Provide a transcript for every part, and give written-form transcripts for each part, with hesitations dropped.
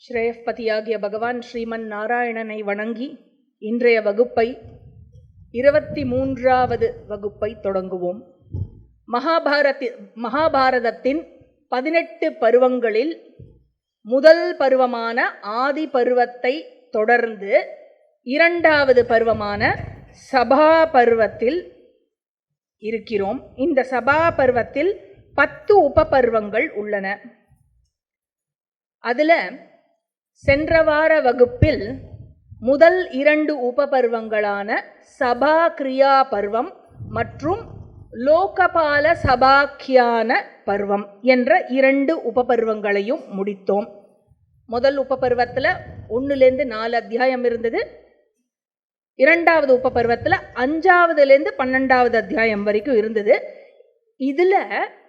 ஸ்ரேயப்பதியாகிய பகவான் ஸ்ரீமன் நாராயணனை வணங்கி இன்றைய வகுப்பை 23வது வகுப்பை தொடங்குவோம். மகாபாரதத்தின் 18 பருவங்களில் முதல் பருவமான ஆதி பருவத்தை தொடர்ந்து 2வது பருவமான சபா பருவத்தில் இருக்கிறோம். இந்த சபா பருவத்தில் 10 உபபருவங்கள் உள்ளன. அதில் சென்ற வார வகுப்பில் முதல் 2 உபபருவங்களான சபா கிரியா பருவம் மற்றும் லோகபால சபாக்கியான பருவம் என்ற 2 உபபருவங்களையும் முடித்தோம். முதல் உபபருவத்தில் 1லேருந்து 4 அத்தியாயம் இருந்தது. 2வது உபபருவத்தில் 5வதுலேருந்து 12வது அத்தியாயம் வரைக்கும் இருந்தது. இதில்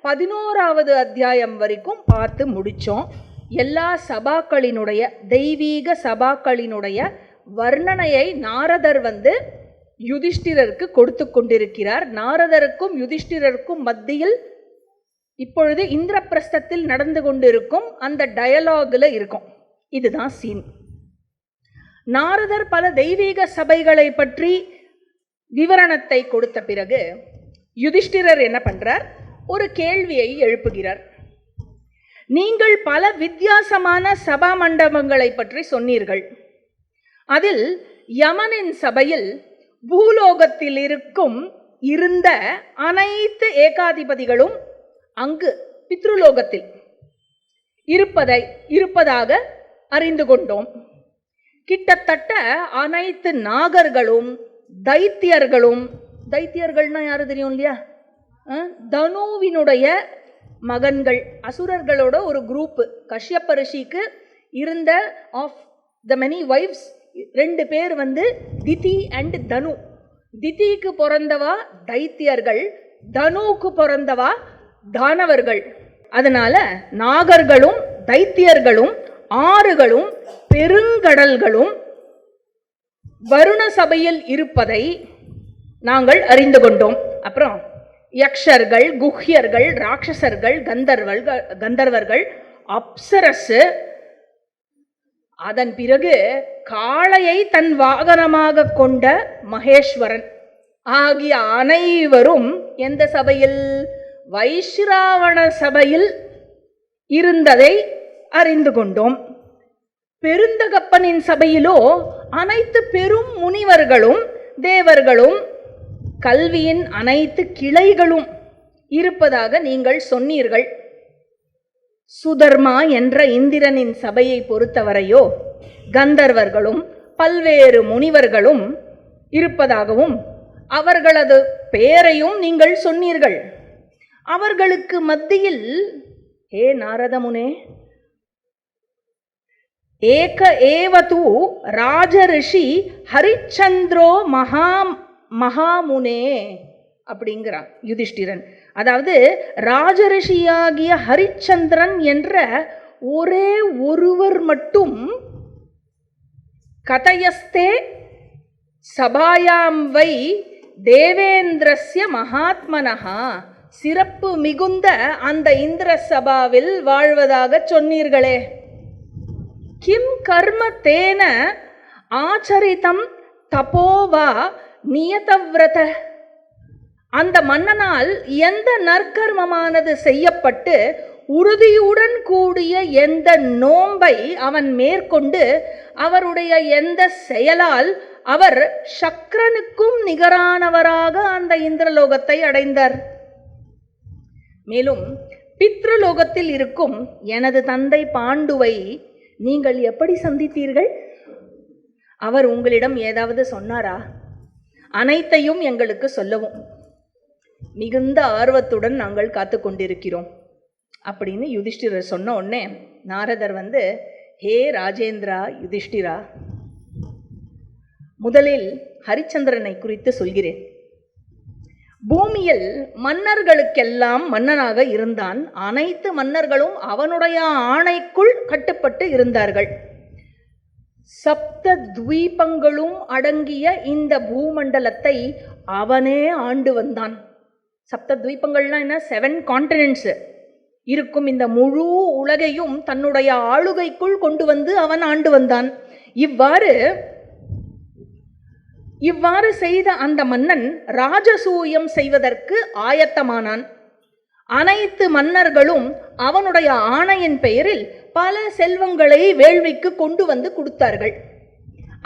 11வது அத்தியாயம் வரைக்கும் பார்த்து முடித்தோம். எல்லா சபாக்களினுடைய தெய்வீக சபாக்களினுடைய வர்ணனையை நாரதர் யுதிஷ்டிரருக்கு கொடுத்து கொண்டிருக்கிறார். நாரதருக்கும் யுதிஷ்டிரருக்கும் மத்தியில் இப்பொழுது இந்திரபிரஸ்தத்தில் நடந்து கொண்டிருக்கும் அந்த டயலாகில் இருக்கும். இதுதான் சீன். நாரதர் பல தெய்வீக சபைகளை பற்றி விவரணத்தை கொடுத்த பிறகு யுதிஷ்டிரர் என்ன பண்றார்? ஒரு கேள்வியை எழுப்புகிறார். நீங்கள் பல வித்தியாசமான சபா மண்டபங்களை பற்றி சொன்னீர்கள். அதில் யமனின் சபையில் பூலோகத்தில் இருந்த அனைத்து ஏகாதிபதிகளும் அங்கு பித்ருலோகத்தில் இருப்பதாக அறிந்து கொண்டோம். கிட்டத்தட்ட அனைத்து நாகர்களும் தைத்தியர்கள்னா யாரு தெரியும் இல்லையா? தனுவினுடைய மகன்கள், அசுரர்களோட ஒரு குரூப். கஷ்யப்ப ரிஷிக்கு இருந்த ஆஃப் த மெனி வைஃப்ஸ் 2 பேர் திதி அண்ட் தனு. திதிக்கு பிறந்தவா தைத்தியர்கள், தனுவுக்கு பிறந்தவா தானவர்கள். அதனால நாகர்களும் தைத்தியர்களும் ஆறுகளும் பெருங்கடல்களும் வருண சபையில் இருப்பதை நாங்கள் அறிந்து கொண்டோம். அப்புறம் யக்ஷர்கள், குஹ்யர்கள், ராட்சசர்கள், கந்தர்வர்கள், அப்சரசு, அதன் பிறகு காளையை தன் வாகனமாக கொண்ட மகேஸ்வரன் ஆகிய அனைவரும் எந்த சபையில்? வைஸ்ராவண சபையில் இருந்ததை அறிந்து கொண்டோம். பெருந்தகப்பனின் சபையிலோ அனைத்து பெரும் முனிவர்களும் தேவர்களும் கல்வியின் அனைத்து கிளைகளும் இருப்பதாக நீங்கள் சொன்னீர்கள். சுதர்மா என்ற இந்திரனின் சபையை பொறுத்தவரையோ கந்தர்வர்களும் பல்வேறு முனிவர்களும் இருப்பதாகவும் அவர்களது பெயரையும் நீங்கள் சொன்னீர்கள். அவர்களுக்கு மத்தியில் ஹே நாரதமுனே, ஏக ஏவது ராஜரிஷி ஹரிச்சந்திரோ மகாமுனே அப்படிங்கிறான் யுதிஷ்டிரன். அதாவது ராஜரிஷியாகிய ஹரிச்சந்திரன் என்ற ஒரே ஒருவர் மட்டும் கதயஸ்தே சபாயாம் வை தேவேந்திரஸ்ய மகாத்மனஹா, சிறப்பு மிகுந்த அந்த இந்திர சபாவில் வாழ்வதாக சொன்னீர்களே. கிம் கர்ம தேன ஆச்சரிதம் தபோவா நியதவ்ரத, அந்த மன்னனால் எந்த நற்கர்மமானது செய்யப்பட்டு உறுதியுடன் கூடிய எந்த நோன்பை அவன் மேற்கொண்டு அவருடைய எந்த செயலால் அவர் சக்ரனுக்கும் நிகரானவராக அந்த இந்திரலோகத்தை அடைந்தார். மேலும் பித்ருலோகத்தில் இருக்கும் எனது தந்தை பாண்டுவை நீங்கள் எப்படி சந்தித்தீர்கள்? அவர் உங்களிடம் ஏதாவது சொன்னாரா? அனைத்தையும் எங்களுக்கு சொல்லவும், மிகுந்த ஆர்வத்துடன் நாங்கள் காத்து கொண்டிருக்கிறோம் அப்படின்னு யுதிஷ்டிரர் சொன்ன உடனே நாரதர் ஹே ராஜேந்திரா, யுதிஷ்டிரா, முதலில் ஹரிச்சந்திரனை குறித்து சொல்கிறேன். பூமியில் மன்னர்களுக்கெல்லாம் மன்னனாக இருந்தான். அனைத்து மன்னர்களும் அவனுடைய ஆணைக்குள் கட்டுப்பட்டு இருந்தார்கள். சப்த துவீபங்களும் அடங்கிய இந்த பூமண்டலத்தை அவனே ஆண்டு வந்தான். சப்த துவீபங்கள்னா என்ன? 7 கான்டினென்ட்ஸ். இருக்கும் இந்த முழு உலகையும் தன்னுடைய ஆளுகைக்குள் கொண்டு வந்து அவன் ஆண்டு வந்தான். இவ்வாறு செய்த அந்த மன்னன் ராஜசூயம் செய்வதற்கு ஆயத்தமானான். அனைத்து மன்னர்களும் அவனுடைய ஆணையின் பெயரில் பல செல்வங்களை வேள்விக்கு கொண்டு வந்து கொடுத்தார்கள்.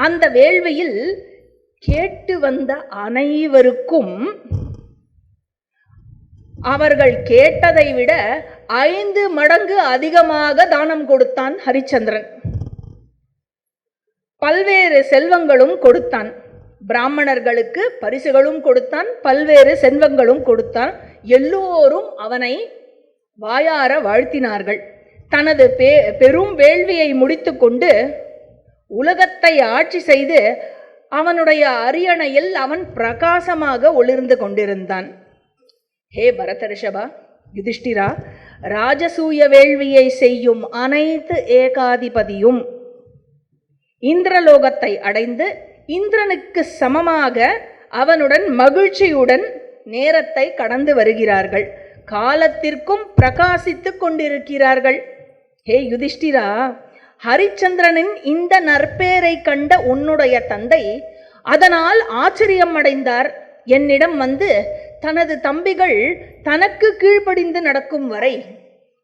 அந்த வேள்வியில் கேட்டு வந்த அனைவருக்கும் அவர்கள் கேட்டதை விட 5 மடங்கு அதிகமாக தானம் கொடுத்தான் ஹரிச்சந்திரன். பல்வேறு செல்வங்களும் கொடுத்தான். பிராமணர்களுக்கு பரிசுகளும் கொடுத்தான், பல்வேறு செல்வங்களும் கொடுத்தான். எல்லோரும் அவனை வாயார வாழ்த்தினார்கள். தனது பெரும் வேள்வியை முடித்து கொண்டு உலகத்தை ஆட்சி செய்து அவனுடைய அரியணையில் அவன் பிரகாசமாக ஒளிர்ந்து கொண்டிருந்தான். ஹே பரதரிஷபா, யுதிஷ்டிரா, ராஜசூய வேள்வியை செய்யும் அனைத்து ஏகாதிபதியும் இந்திரலோகத்தை அடைந்து இந்திரனுக்கு சமமாக அவனுடன் மகிழ்ச்சியுடன் நேரத்தை கடந்து வருகிறார்கள். காலத்திற்கும் பிரகாசித்துக் கொண்டிருக்கிறார்கள். ஹே யுதிஷ்டிரா, ஹரிச்சந்திரனின் இந்த நற்பேரை கண்ட உன்னுடைய தந்தை அதனால் ஆச்சரியம் அடைந்தார். என்னிடம் வந்து தனது தம்பிகள் தனக்கு கீழ்ப்படிந்து நடக்கும் வரை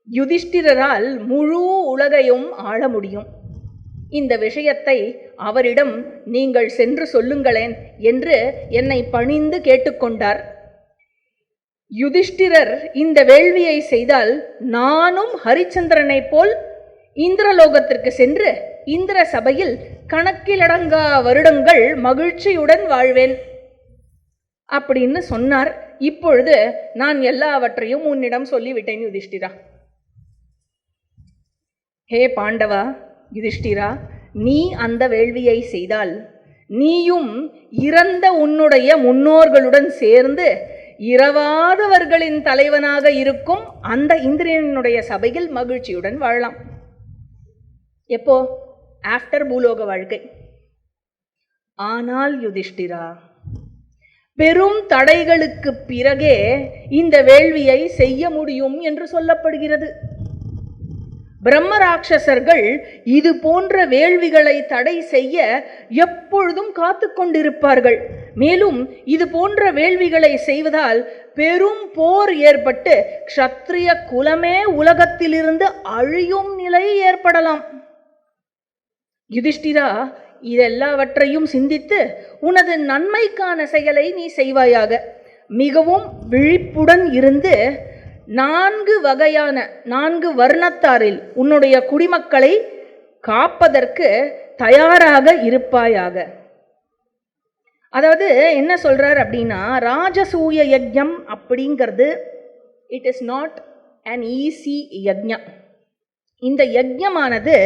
யுதிஷ்டிரரால் முழு உலகையும் ஆள முடியும். இந்த விஷயத்தை அவரிடம் நீங்கள் சென்று சொல்லுங்களேன் என்று என்னை பணிந்து கேட்டுக்கொண்டார். யுதிஷ்டிரர் இந்த வேள்வியை செய்தால் நானும் ஹரிச்சந்திரனை போல் இந்திரலோகத்திற்கு சென்று இந்திர சபையில் கணக்கிலடங்கா வருடங்கள் மகிழ்ச்சியுடன் வாழ்வேன் அப்படின்னு சொன்னார். இப்பொழுது நான் எல்லாவற்றையும் உன்னிடம் சொல்லிவிட்டேன் யுதிஷ்டிரா. ஹே பாண்டவா, யுதிஷ்டிரா, நீ அந்த வேள்வியை செய்தால் நீயும் இறந்த உன்னுடைய முன்னோர்களுடன் சேர்ந்து இரவாதவர்களின் தலைவனாக இருக்கும் அந்த இந்திரனுடைய சபையில் மகிழ்ச்சியுடன் வாழலாம். எப்போ? ஆஃப்டர் பூலோக வாழ்க்கை. ஆனால் யுதிஷ்டிரா, பெரும் தடைகளுக்கு பிறகே இந்த வேள்வியை செய்ய முடியும் என்று சொல்லப்படுகிறது. பிரம்ம ராட்சசர்கள் இது போன்ற வேள்விகளை தடை செய்ய எப்பொழுதும் காத்து கொண்டிருப்பார்கள். மேலும் இது போன்ற வேள்விகளை செய்வதால் பெரும் போர் ஏற்பட்டு க்ஷத்ரிய குலமே உலகத்திலிருந்து அழியும் நிலை ஏற்படலாம். யுதிஷ்டிரா, இதெல்லாவற்றையும் சிந்தித்து உனது நன்மைக்கான செயலை நீ செய்வாயாக. மிகவும் விழிப்புடன் இருந்து 4 வகையான 4 வர்ணத்தாரில் உன்னுடைய குடிமக்களை காப்பதற்கு தயாராக இருப்பாயாக. அதாவது என்ன சொல்றார் அப்படின்னா, ராஜசூய யஜ்ஞம் அப்படிங்கிறது it is not an easy யஜ்ஞம். இந்த யஜ்ஞமானது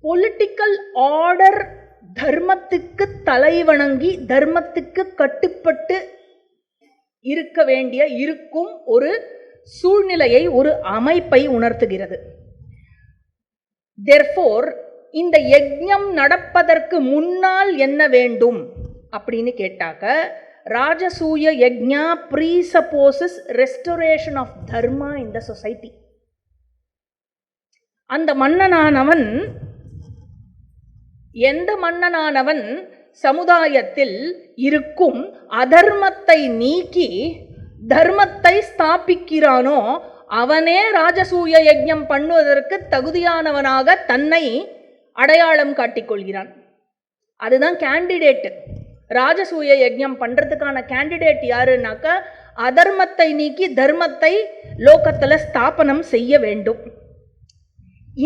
பொலிட்டிக்கல் ஆர்டர், தர்மத்துக்கு தலைவணங்கி தர்மத்துக்கு கட்டுப்பட்டு இருக்க வேண்டிய இருக்கும் ஒரு சூழ்நிலையை, ஒரு அமைப்பை உணர்த்துகிறது. Therefore, இந்த யஜ்ஞம் நடப்பதற்கு முன்னால் என்ன வேண்டும் அப்படின்னு கேட்டாக்க, ராஜசூய yajna presupposes restoration of dharma in the society. அந்த மன்னனானவன், எந்த மன்னனானவன் சமுதாயத்தில் இருக்கும் அதர்மத்தை நீக்கி தர்மத்தை ஸ்தாபிக்கிறானோ அவனே ராஜசூய யஜ்ஞம் பண்ணுவதற்கு தகுதியானவனாக தன்னை அடையாளம் காட்டிக்கொள்கிறான். அதுதான் கேண்டிடேட். ராஜசூய யஜ்ஞம் பண்றதுக்கான கேண்டிடேட் யாருன்னாக்க, அதர்மத்தை நீக்கி தர்மத்தை லோகத்துல ஸ்தாபனம் செய்ய வேண்டும்.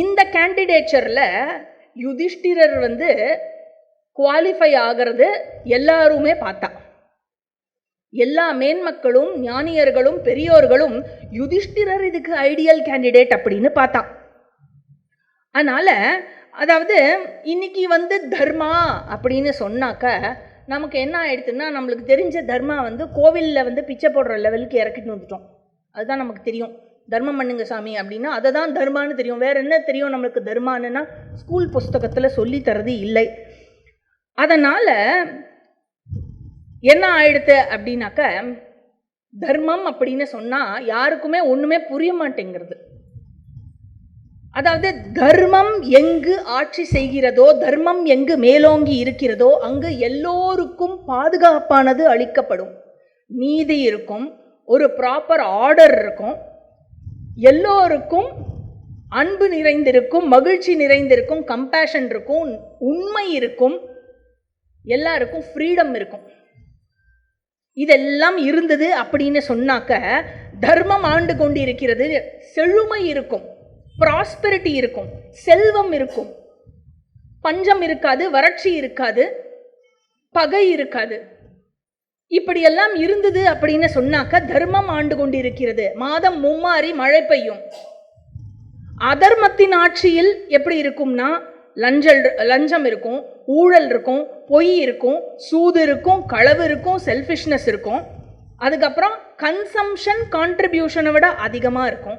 இந்த கேண்டிடேச்சர்ல யுதிஷ்டிரர் குவாலிஃபை ஆகிறது எல்லாருமே பார்த்தா. எல்லா மேன்மக்களும் ஞானியர்களும் பெரியோர்களும் யுதிஷ்டிரர் இதுக்கு ஐடியல் கேண்டிடேட் அப்படின்னு பார்த்தா. அதனால அதாவது இன்னைக்கு தர்மா அப்படின்னு சொன்னாக்க நமக்கு என்ன ஆயிடுதுன்னா, நம்மளுக்கு தெரிஞ்ச தர்மா கோவிலில் பிச்சை போடுற லெவலுக்கு இறக்கிட்டு வந்துட்டோம். அதுதான் நமக்கு தெரியும். தர்மம் பண்ணுங்க சாமி அப்படின்னா அதை தான் தர்மான்னு தெரியும். வேற என்ன தெரியும் நம்மளுக்கு தர்மானுன்னா? ஸ்கூல் புஸ்தகத்தில் சொல்லி தரது இல்லை. அதனால என்ன ஆயிடுத்து அப்படின்னாக்க, தர்மம் அப்படின்னு சொன்னா யாருக்குமே ஒண்ணுமே புரிய மாட்டேங்கிறது. அதாவது தர்மம் எங்கு ஆட்சி செய்கிறதோ, தர்மம் எங்கு மேலோங்கி இருக்கிறதோ அங்கு எல்லோருக்கும் பாதுகாப்பானது அளிக்கப்படும், நீதி இருக்கும், ஒரு ப்ராப்பர் ஆர்டர் இருக்கும், எல்லோருக்கும் அன்பு நிறைந்திருக்கும், மகிழ்ச்சி நிறைந்திருக்கும், கம்பேஷன் இருக்கும், உண்மை இருக்கும், எல்லாருக்கும் ஃப்ரீடம் இருக்கும். இதெல்லாம் இருந்தது அப்படின்னு சொன்னாக்க தர்மம் ஆண்டு கொண்டு இருக்கிறது, செழுமை இருக்கும், ப்ராஸ்பெரிட்டி இருக்கும், செல்வம் இருக்கும், பஞ்சம் இருக்காது, வறட்சி இருக்காது, பகை இருக்காது. இப்படியெல்லாம் இருந்தது அப்படின்னு சொன்னாக்க தர்மம் ஆண்டு கொண்டு இருக்கிறது. மாதம் மும்மாறி மழை பெய்யும். அதர்மத்தின் ஆட்சியில் எப்படி இருக்கும்னா லஞ்சம் இருக்கும், ஊழல் இருக்கும், பொய் இருக்கும், சூது இருக்கும், களவு இருக்கும், செல்ஃபிஷ்னஸ் இருக்கும். அதுக்கப்புறம் கன்சம்ஷன் கான்ட்ரிபியூஷனை விட அதிகமாக இருக்கும்.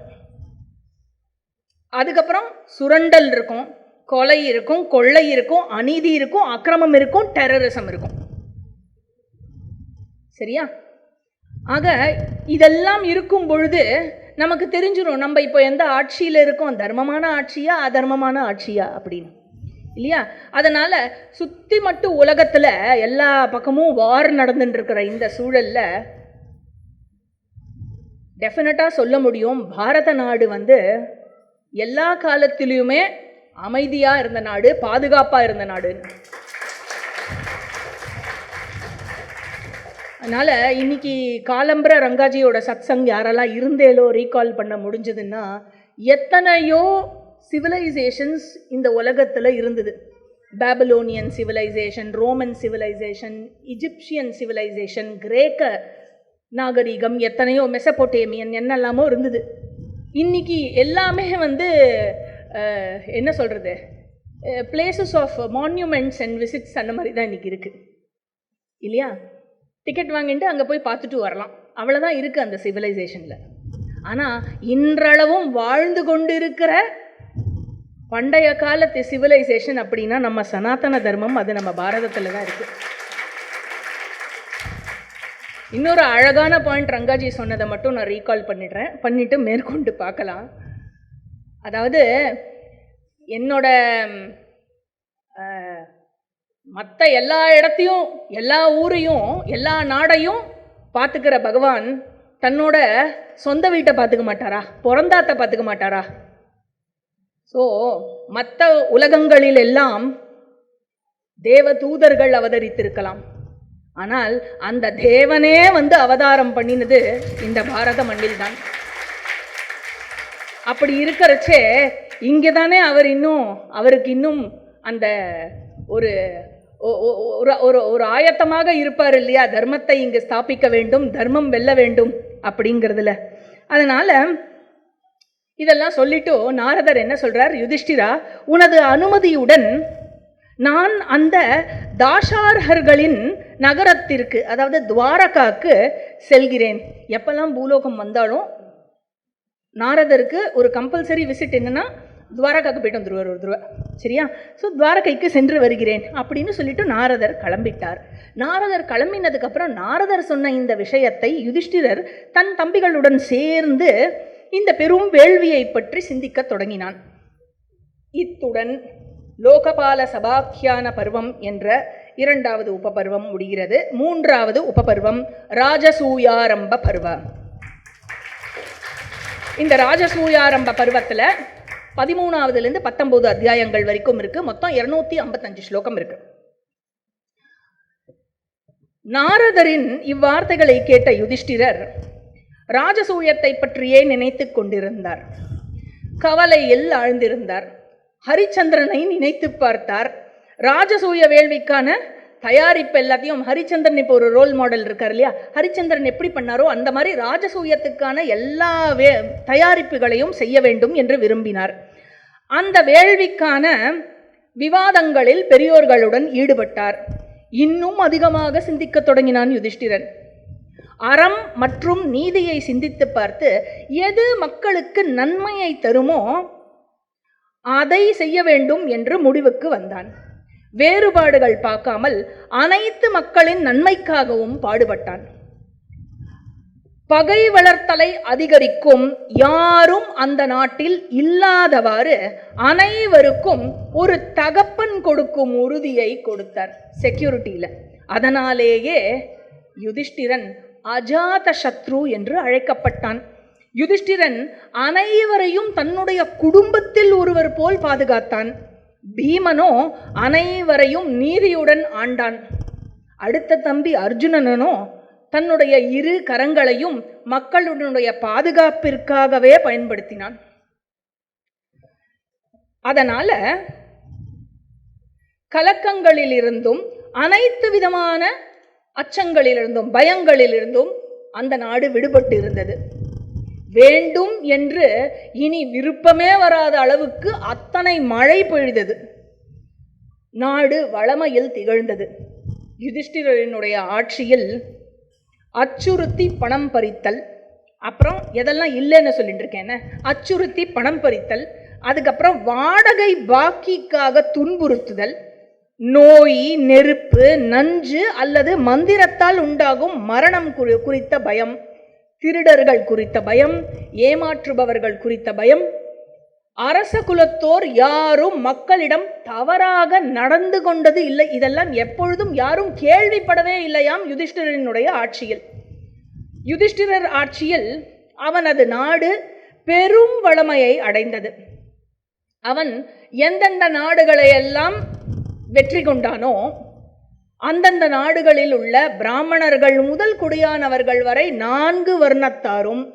அதுக்கப்புறம் சுரண்டல் இருக்கும், கொலை இருக்கும், கொள்ளை இருக்கும், அநீதி இருக்கும், அக்கிரமம் இருக்கும், டெரரிசம் இருக்கும். சரியா? ஆக இதெல்லாம் இருக்கும் பொழுது நமக்கு தெரிஞ்சிடும் நம்ம இப்போ எந்த ஆட்சியில் இருக்கோம், தர்மமான ஆட்சியா அதர்மமான ஆட்சியா அப்படின்னு, இல்லையா? அதனால சுத்தி மட்டும் உலகத்துல எல்லா பக்கமும் வார் நடந்துட்டு இருக்கிற இந்த சூழல்ல டெஃபினட்டா சொல்ல முடியும், பாரத நாடு எல்லா காலத்திலையுமே அமைதியா இருந்த நாடு, பாதுகாப்பா இருந்த நாடு. அதனால இன்னைக்கு காலம்பர ரங்காஜியோட சத்சங் யாரெல்லாம் இருந்தேலோ ரீகால் பண்ண முடிஞ்சதுன்னா, எத்தனையோ சிவிலைசேஷன்ஸ் இந்த உலகத்தில் இருந்தது. Babylonian civilisation, Roman civilisation, Egyptian civilisation, கிரேக்க நாகரிகம், எத்தனையோ மெசபோட்டேமியன், என்னெல்லாமோ இருந்தது. இன்னைக்கு எல்லாமே என்ன சொல்கிறது, places of monuments and visits அந்த மாதிரி தான் இன்றைக்கி இருக்குது, இல்லையா? டிக்கெட் வாங்கிட்டு அங்கே போய் பார்த்துட்டு வரலாம், அவ்வளோதான் இருக்குது அந்த சிவிலைசேஷனில். ஆனால் இன்றளவும் வாழ்ந்து கொண்டு இருக்கிற பண்டைய காலத்து சிவிலைசேஷன் அப்படின்னா நம்ம சனாதன தர்மம், அது நம்ம பாரதத்தில் தான் இருக்குது. இன்னொரு அழகான பாயிண்ட் ரங்காஜி சொன்னதை மட்டும் நான் ரீகால் பண்ணிட்டு மேற்கொண்டு பார்க்கலாம். அதாவது என்னோட மற்ற எல்லா இடத்தையும், எல்லா ஊரையும், எல்லா நாடையும் பார்த்துக்கிற பகவான் தன்னோட சொந்த வீட்டை பார்த்துக்க மாட்டாரா? பிறந்தாத்தை பார்த்துக்க மாட்டாரா? ஸோ மற்ற உலகங்களில் எல்லாம் தேவ தூதர்கள் அவதரித்திருக்கலாம், ஆனால் அந்த தேவனே அவதாரம் பண்ணினது இந்த பாரத மண்ணில் தான். அப்படி இருக்கிறச்சே இங்கே தானே அவருக்கு இன்னும் அந்த ஒரு ஒரு ஆயத்தமாக இருப்பார், இல்லையா? தர்மத்தை இங்கு ஸ்தாபிக்க வேண்டும், தர்மம் வெல்ல வேண்டும் அப்படிங்கிறதுல. அதனால இதெல்லாம் சொல்லிட்டு நாரதர் என்ன சொல்றார், யுதிஷ்டிரா, உனது அனுமதியுடன் நான் அந்த தாஷார்ஹர்களின் நகரத்திற்கு, அதாவது துவாரகாக்கு செல்கிறேன். எப்பெல்லாம் பூலோகம் வந்தாலும் நாரதருக்கு ஒரு கம்பல்சரி விசிட் என்னன்னா துவாரகாக்கு போயிட்டு வந்துடுவார் ஒரு தடவை, சரியா? ஸோ துவாரகைக்கு சென்று வருகிறேன் அப்படின்னு சொல்லிட்டு நாரதர் கிளம்பிட்டார். நாரதர் கிளம்பினதுக்கப்புறம் நாரதர் சொன்ன இந்த விஷயத்தை யுதிஷ்டிரர் தன் தம்பிகளுடன் சேர்ந்து இந்த பெரும் வேள்வியை பற்றி சிந்திக்க தொடங்கினான். இத்துடன் லோகபால சபாக்கியான பருவம் என்ற 2வது உபபருவம் முடிகிறது. 3வது உபபருவம் ராஜசூயாரம்ப பருவம். இந்த ராஜசூயாரம்ப பருவத்தில் 13வதுலேருந்து 19 அத்தியாயங்கள் வரைக்கும் இருக்கு. மொத்தம் 255 ஸ்லோகம் இருக்கு. நாரதரின் இவ்வார்த்தைகளை கேட்ட யுதிஷ்டிரர் ராஜசூயத்தை பற்றியே நினைத்து கொண்டிருந்தார். கவலையில் ஆழ்ந்திருந்தார். ஹரிச்சந்திரனை நினைத்து பார்த்தார். ராஜசூய வேள்விக்கான தயாரிப்பு எல்லாத்தையும், ஹரிச்சந்திரன் இப்போ ஒரு ரோல் மாடல் இருக்கார் இல்லையா, ஹரிச்சந்திரன் எப்படி பண்ணாரோ அந்த மாதிரி ராஜசூயத்துக்கான எல்லா தயாரிப்புகளையும் செய்ய வேண்டும் என்று விரும்பினார். அந்த வேள்விக்கான விவாதங்களில் பெரியோர்களுடன் ஈடுபட்டார். இன்னும் அதிகமாக சிந்திக்க தொடங்கினான் யுதிஷ்டிரன். அறம் மற்றும் நீதியை சிந்தித்து பார்த்து எது மக்களுக்கு நன்மையை தருமோ அதை செய்ய வேண்டும் என்று முடிவுக்கு வந்தான். வேறுபாடுகள் பார்க்காமல் அனைத்து மக்களின் நன்மைக்காகவும் பாடுபட்டான். பகை வளர்த்தலை அதிகரிக்கும், யாரும் அந்த நாட்டில் இல்லாதவாறு அனைவருக்கும் ஒரு தகப்பன் கொடுக்கும் உறுதியை கொடுத்தார் செக்யூரிட்டியில. அதனாலேயே யுதிஷ்டிரன் அஜாத சத்ரு என்று அழைக்கப்பட்டான். யுதிஷ்டிரன் அனைவரையும் தன்னுடைய குடும்பத்தில் ஒருவர் போல் பாதுகாத்தான். பீமனோ அனைவரையும் நீதியுடன் ஆண்டான். அடுத்த தம்பி அர்ஜுனனோ தன்னுடைய இரு கரங்களையும் மக்களுடைய பாதுகாப்பிற்காகவே பயன்படுத்தினான். அதனால கலக்கங்களிலிருந்தும் அனைத்து விதமான அச்சங்களிலிருந்தும் பயங்களிலிருந்தும் அந்த நாடு விடுபட்டு இருந்தது. வேண்டும் என்று இனி விருப்பமே வராத அளவுக்கு அத்தனை மழை பொழிந்தது. நாடு வளமையில் திகழ்ந்தது. யுதிஷ்டிரனுடைய ஆட்சியில் அச்சுறுத்தி பணம் பறித்தல், அப்புறம் எதெல்லாம் இல்லைன்னு சொல்லிட்டு இருக்கேன், அச்சுறுத்தி பணம் பறித்தல், அதுக்கப்புறம் வாடகை பாக்கிக்காக துன்புறுத்துதல், நோய், நெருப்பு, நஞ்சு அல்லது மந்திரத்தால் உண்டாகும் மரணம் குறித்த பயம், திருடர்கள் குறித்த பயம், ஏமாற்றுபவர்கள் குறித்த பயம், அரச குலத்தோர் யாரும் மக்களிடம் தவறாக நடந்து கொண்டது இல்லை. இதெல்லாம் எப்பொழுதும் யாரும் கேள்விப்படவே இல்லையாம் யுதிஷ்டிரனுடைய ஆட்சியில். யுதிஷ்டிரர் ஆட்சியில் அவனது நாடு பெரும் வளமையை அடைந்தது. அவன் எந்தெந்த நாடுகளை எல்லாம் வெற்றி கொண்டானோ அந்தந்த நாடுகளில் உள்ள பிராமணர்கள் முதல் குடியானவர்கள் வரை 4 வர்ணத்தாரும்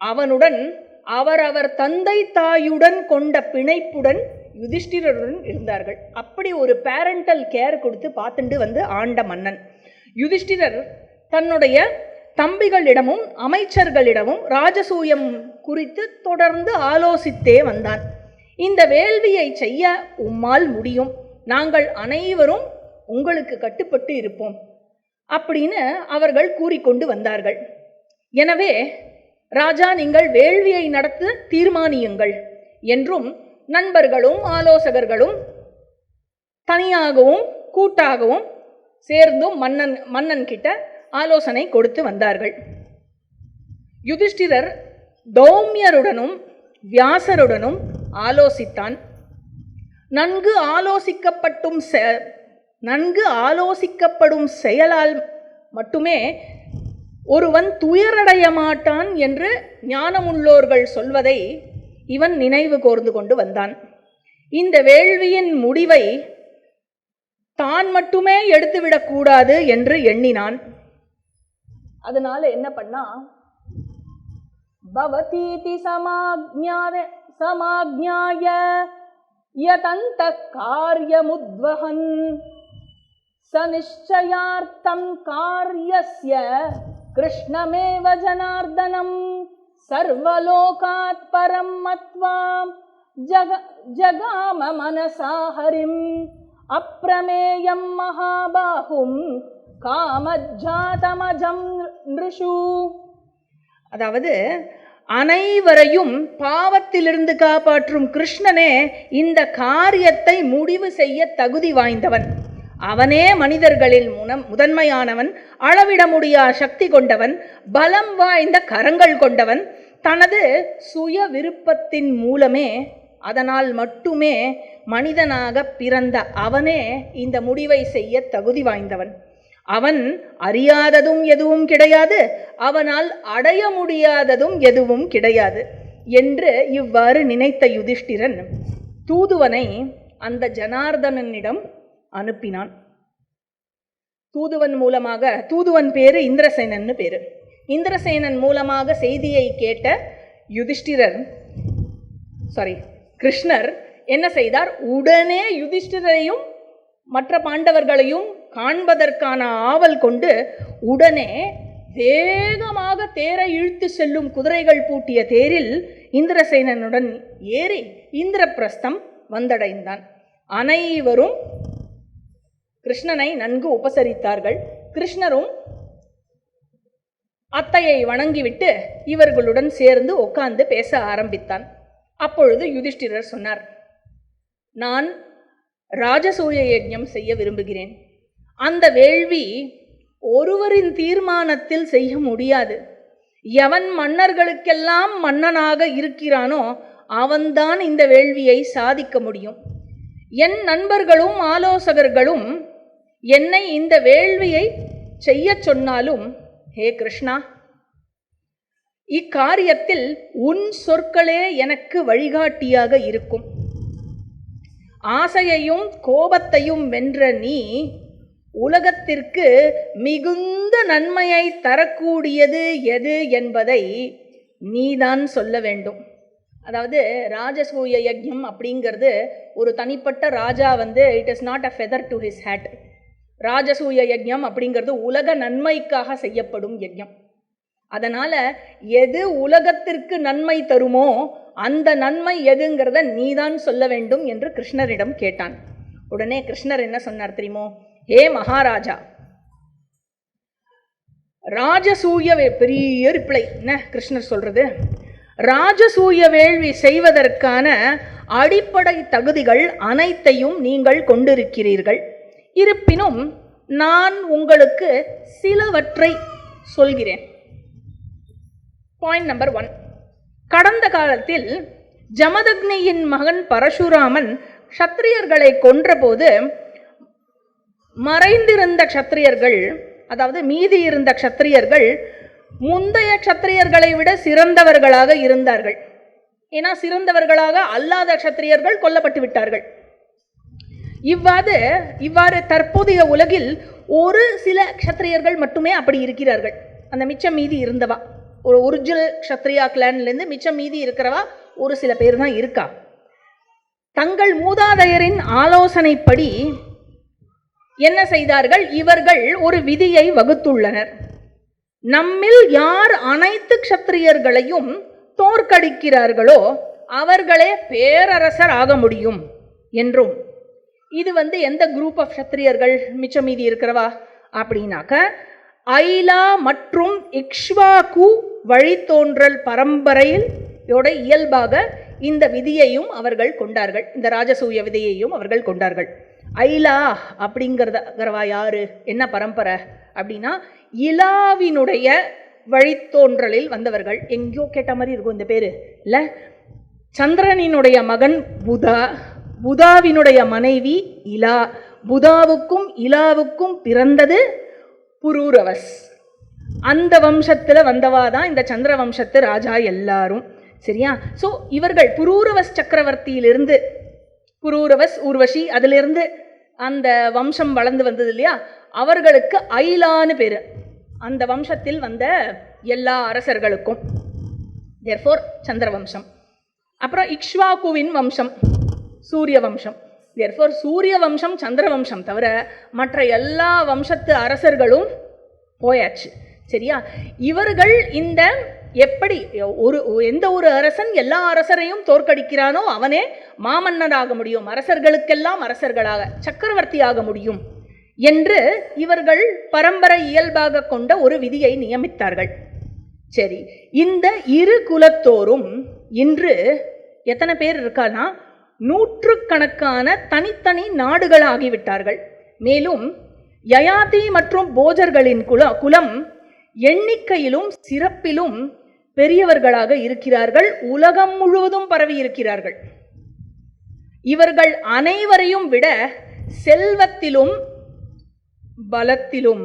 அவனுடன் அவரவர் தந்தை தாயுடன் கொண்ட பிணைப்புடன் யுதிஷ்டிரருடன் இருந்தார்கள். அப்படி ஒரு பேரண்டல் கேர் கொடுத்து பார்த்துட்டு வந்து ஆண்ட மன்னன். யுதிஷ்டிரர் தன்னுடைய தம்பிகளிடமும் அமைச்சர்களிடமும் ராஜசூயம் குறித்து தொடர்ந்து ஆலோசித்தே வந்தான். இந்த வேள்வியை செய்ய உம்மால் முடியும், நாங்கள் அனைவரும் உங்களுக்கு கட்டுப்பட்டு இருப்போம் அப்படின்னு அவர்கள் கூறிக்கொண்டு வந்தார்கள். எனவே ராஜா, நீங்கள் வேள்வியை நடத்த தீர்மானியுங்கள் என்றும் நண்பர்களும் ஆலோசகர்களும் தனியாகவும் கூட்டாகவும் சேர்ந்தும் மன்னன் கிட்ட ஆலோசனை கொடுத்து வந்தார்கள். யுதிஷ்டிரர் தௌமியருடனும் வியாசருடனும் ஆலோசித்தான். நன்கு ஆலோசிக்கப்படும் செயலால் மட்டுமே ஒருவன் துயரடைய மாட்டான் என்று ஞானமுள்ளோர்கள் சொல்வதை இவன் நினைவு கூர்ந்து கொண்டு வந்தான். இந்த வேள்வியின் முடிவை தான் மட்டுமே எடுத்துவிடக்கூடாது என்று எண்ணினான். அதனால என்ன பண்ணா, பவதீதி சமாக்ஞாய யதந்த காரியமுத்வஹன் சநிச்சயார்த்தம் காரியஸ்ய கிருஷ்ணமேவ ஜனார்தனம் சர்வலோகாத் பரம் மத்வா ஜகாம மனசா ஹரிம் அப்ரமேயம் மகாபாஹும் காமஜாதமஜம் நிருஷு. அதாவது அனைவரையும் பாவத்திலிருந்து காப்பாற்றும் கிருஷ்ணனே இந்த காரியத்தை முடிவு செய்ய தகுதி வாய்ந்தவன். அவனே மனிதர்களில் முதன்மையானவன், அளவிட முடியா சக்தி கொண்டவன், பலம் வாய்ந்த கரங்கள் கொண்டவன். தனது சுய விருப்பத்தின் மூலமே, அதனால் மட்டுமே மனிதனாக பிறந்த அவனே இந்த முடிவை செய்ய தகுதி வாய்ந்தவன். அவன் அறியாததும் எதுவும் கிடையாது, அவனால் அடைய முடியாததும் எதுவும் கிடையாது என்று இவ்வாறு நினைத்த யுதிஷ்டிரன் தூதுவனை அந்த ஜனார்தனனிடம் அனுப்பினான். தூதுவன் பேரு இந்திரசேனன் பேரு. இந்திரசேனன் மூலமாக செய்தியை கேட்ட கிருஷ்ணர் என்ன செய்தார், உடனே யுதிஷ்டிரையும் மற்ற பாண்டவர்களையும் காண்பதற்கான ஆவல் கொண்டு உடனே வேகமாக தேரை இழுத்து செல்லும் குதிரைகள் பூட்டிய தேரில் இந்திரசேனனுடன் ஏறி இந்திரபிரஸ்தம் வந்தடைந்தான். அனைவரும் கிருஷ்ணனை நன்கு உபசரித்தார்கள். கிருஷ்ணரும் அத்தையை வணங்கிவிட்டு இவர்களுடன் சேர்ந்து உட்கார்ந்து பேச ஆரம்பித்தான். அப்பொழுது யுதிஷ்டிரர் சொன்னார், நான் ராஜசூய யஜ்ஞம் செய்ய விரும்புகிறேன். அந்த வேள்வி ஒருவரின் தீர்மானத்தில் செய்ய முடியாது. எவன் மன்னர்களுக்கெல்லாம் மன்னனாக இருக்கிறானோ அவன்தான் இந்த வேள்வியை சாதிக்க முடியும். என் நண்பர்களும் ஆலோசகர்களும் என்னை இந்த வேள்வியை செய்ய சொன்னாலும், ஹே கிருஷ்ணா, இக்காரியத்தில் உன் சொற்களே எனக்கு வழிகாட்டியாக இருக்கும். ஆசையையும் கோபத்தையும் வென்ற நீ உலகத்திற்கு மிகுந்த நன்மையை தரக்கூடியது எது என்பதை நீதான் சொல்ல வேண்டும். அதாவது ராஜசூய யஜ்ஞம் அப்படிங்கிறது ஒரு தனிப்பட்ட ராஜா it is not a feather to his hat. ராஜசூய யஜ்ஞம் அப்படிங்கிறது உலக நன்மைக்காக செய்யப்படும் யஜ்ஞம். அதனால் எது உலகத்திற்கு நன்மை தருமோ அந்த நன்மை எதுங்கிறத நீதான் சொல்ல வேண்டும் என்று கிருஷ்ணரிடம் கேட்டான். உடனே கிருஷ்ணர் என்ன சொன்னார் தெரியுமோ? ஹே மகாராஜா, ராஜசூய பெரிய ரிப்ளை என்ன கிருஷ்ணர் சொல்றது, ராஜசூய வேள்வி செய்வதற்கான அடிப்படை தகுதிகள் அனைத்தையும் நீங்கள் கொண்டிருக்கிறீர்கள். இருப்பினும் நான் உங்களுக்கு சிலவற்றை சொல்கிறேன். Point number 1. கடந்த காலத்தில் ஜமதக்னியின் மகன் பரசுராமன் க்ஷத்திரியர்களை கொன்றபோது மறைந்திருந்த க்ஷத்திரியர்கள், அதாவது மீதி இருந்த க்ஷத்திரியர்கள் முந்தைய க்ஷத்திரியர்களை விட சிறந்தவர்களாக இருந்தார்கள். ஏன்னா சிறந்தவர்களாக அல்லாத க்ஷத்திரியர்கள் கொல்லப்பட்டு விட்டார்கள். இவ்வாறு தற்போதைய உலகில் ஒரு சில க்ஷத்திரியர்கள் மட்டுமே அப்படி இருக்கிறார்கள். அந்த மிச்சம் மீதி இருந்தவா, ஒரு ஒரிஜினல் க்ஷத்ரியா கிளான்லேருந்து மிச்சம் மீதி இருக்கிறவா ஒரு சில பேர் தான் இருக்கா. தங்கள் மூதாதையரின் ஆலோசனைப்படி என்ன செய்தார்கள்? இவர்கள் ஒரு விதியை வகுத்துள்ளனர். நம்மில் யார் அனைத்து க்ஷத்திரியர்களையும் தோற்கடிக்கிறார்களோ அவர்களே பேரரசர் ஆக முடியும் என்றும். இது எந்த குரூப் ஆஃப் க்ஷத்திரியர்கள் மிச்சம் மீதி இருக்கிறவா அப்படின்னாக்க, ஐலா மற்றும் இக்ஷ்வாகு வழித்தோன்றல் பரம்பரையில் இயல்பாக இந்த விதியையும் அவர்கள் கொண்டார்கள். இந்த ராஜசூய விதியையும் அவர்கள் கொண்டார்கள். ஐலா அப்படிங்கிறவா யாரு, என்ன பரம்பரை அப்படின்னா இலாவினுடைய வழித்தோன்றலில் வந்தவர்கள். எங்கேயோ கேட்ட மாதிரி இருக்கும் இந்த பேரு இல்லை? சந்திரனினுடைய மகன் புதா, புதாவினுடைய மனைவி இலா, புதாவுக்கும் இலாவுக்கும் பிறந்தது புரூரவஸ். அந்த வம்சத்தில் வந்தவாதான் இந்த சந்திர வம்சத்து ராஜா எல்லாரும். சரியா? ஸோ இவர்கள் புரூரவஸ் சக்கரவர்த்தியிலிருந்து, புரூரவஸ் ஊர்வசி, அதிலிருந்து அந்த வம்சம் வளர்ந்து வந்தது இல்லையா, அவர்களுக்கு ஐலான்னு பேர். அந்த வம்சத்தில் வந்த எல்லா அரசர்களுக்கும் தேர்ஃபோர் சந்திர வம்சம். அப்புறம் இக்ஷ்வாகுவின் வம்சம் சூரிய வம்சம். தேர்ஃபோர் சூரிய வம்சம் சந்திர வம்சம் தவிர மற்ற எல்லா வம்சத்து அரசர்களும் போயாச்சு. சரியா? இவர்கள் இந்த எப்படி எந்த ஒரு அரசன் எல்லா அரசரையும் தோற்கடிக்கிறானோ அவனே மாமன்னராக முடியும், அரசர்களுக்கெல்லாம் அரசர்களாக சக்கரவர்த்தியாக முடியும் என்று இவர்கள் பரம்பரை இயல்பாக கொண்ட ஒரு விதியை நியமித்தார்கள். சரி, இந்த இரு குலத்தோரும் இன்று எத்தனை பேர் இருக்கானா, நூற்றுக்கணக்கான தனித்தனி நாடுகளாகிவிட்டார்கள். மேலும் யயாதி மற்றும் போஜர்களின் குலம் எண்ணிக்கையிலும் சிறப்பிலும் பெரியவர்களாக இருக்கிறார்கள். உலகம் முழுவதும் பரவி இருக்கிறார்கள். இவர்கள் அனைவரையும் விட செல்வத்திலும் பலத்திலும்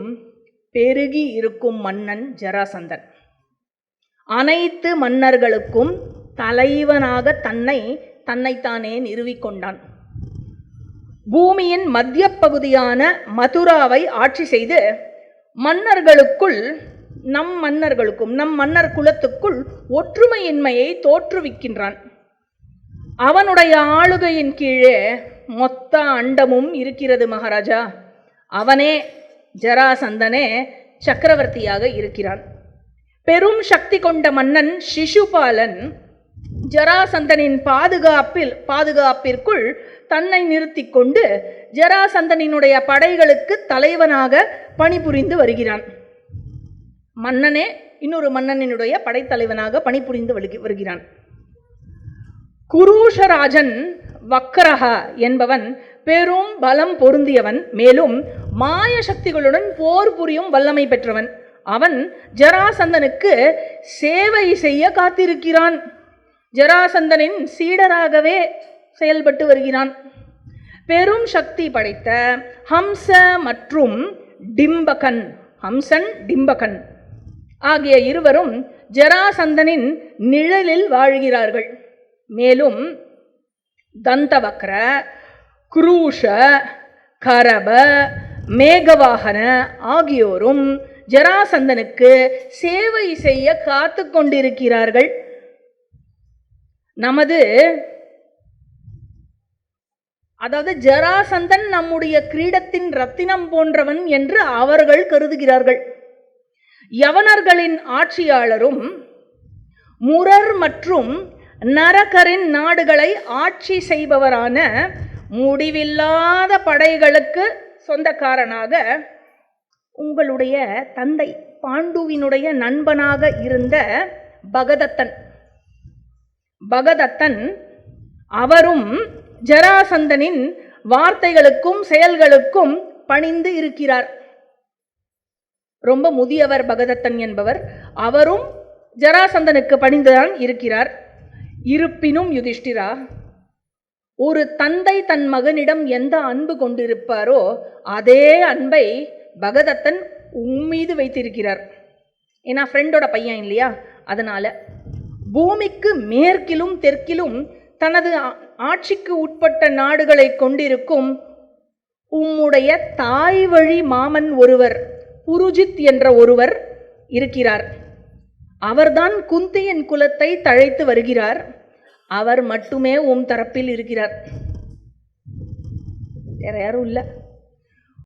பெருகி இருக்கும் மன்னன் ஜராசந்தன். அனைத்து மன்னர்களுக்கும் தலைவனாக தன்னைத்தானே நிறுவிக்கொண்டான். பூமியின் மத்திய பகுதியான மதுராவை ஆட்சி செய்து நம் மன்னர் குலத்துக்குள் ஒற்றுமையின்மையை தோற்றுவிக்கின்றான். அவனுடைய ஆளுகையின் கீழே மொத்த அண்டமும் இருக்கிறது மகாராஜா. அவனே ஜராசந்தனே சக்கரவர்த்தியாக இருக்கிறான். பெரும் சக்தி கொண்ட மன்னன் சிசுபாலன் ஜராசந்தனின் பாதுகாப்பிற்குள் தன்னை நிறுத்தி கொண்டு ஜராசந்தனினுடைய படைகளுக்கு தலைவனாக பணிபுரிந்து வருகிறான். மன்னனே இன்னொரு மன்னனினுடைய படைத்தலைவனாக பணிபுரிந்து வருகிறான். குரூஷராஜன் வக்ரஹா என்பவன் பெரும் பலம் பொருந்தியவன். மேலும் மாய சக்திகளுடன் போர் புரியும் வல்லமை பெற்றவன். அவன் ஜராசந்தனுக்கு சேவை செய்ய காத்திருக்கிறான். ஜராசந்தனின் சீடராகவே செயல்பட்டு வருகிறான். பெரும் சக்தி படைத்த ஹம்ச மற்றும் டிம்பகன், ஹம்சன் டிம்பகன் ஆகிய இருவரும் ஜராசந்தனின் நிழலில் வாழ்கிறார்கள். மேலும் தந்தவக்ர, குரூஷ, கரப, மேகவாகன ஆகியோரும் ஜராசந்தனுக்கு சேவை செய்ய காத்து கொண்டிருக்கிறார்கள். அதாவது ஜராசந்தன் நம்முடைய கிரீடத்தின் ரத்தினம் போன்றவன் என்று அவர்கள் கருதுகிறார்கள். யவனர்களின் ஆட்சியாளரும் முரர் மற்றும் நரகரின் நாடுகளை ஆட்சி செய்பவரான முடிவில்லாத படைகளுக்கு சொந்தக்காரனாக உங்களுடைய தந்தை பாண்டுவினுடைய நண்பனாக இருந்த பகதத்தன் அவரும் ஜராசந்தனின் வார்த்தைகளுக்கும் செயல்களுக்கும் பணிந்து இருக்கிறார். ரொம்ப முதியவர் பகதத்தன் என்பவர். அவரும் ஜராசந்தனுக்கு பணிந்துதான் இருக்கிறார். இருப்பினும் யுதிஷ்டிரா, ஒரு தந்தை தன் மகனிடம் எந்த அன்பு கொண்டிருப்பாரோ அதே அன்பை பகதத்தன் உம்மீது வைத்திருக்கிறார். ஏன்னா ஃப்ரெண்டோட பையன் இல்லையா, அதனால பூமிக்கு மேற்கிலும் தெற்கிலும் தனது ஆட்சிக்கு உட்பட்ட நாடுகளை கொண்டிருக்கும் உம்முடைய தாய் வழி மாமன் ஒருவர், புருஜித் என்ற ஒருவர் இருக்கிறார். அவர்தான் குந்தியின் குலத்தை தழைத்து வருகிறார். அவர் மட்டுமே உம் தரப்பில் இருக்கிறார், வேற யாரும் இல்லை.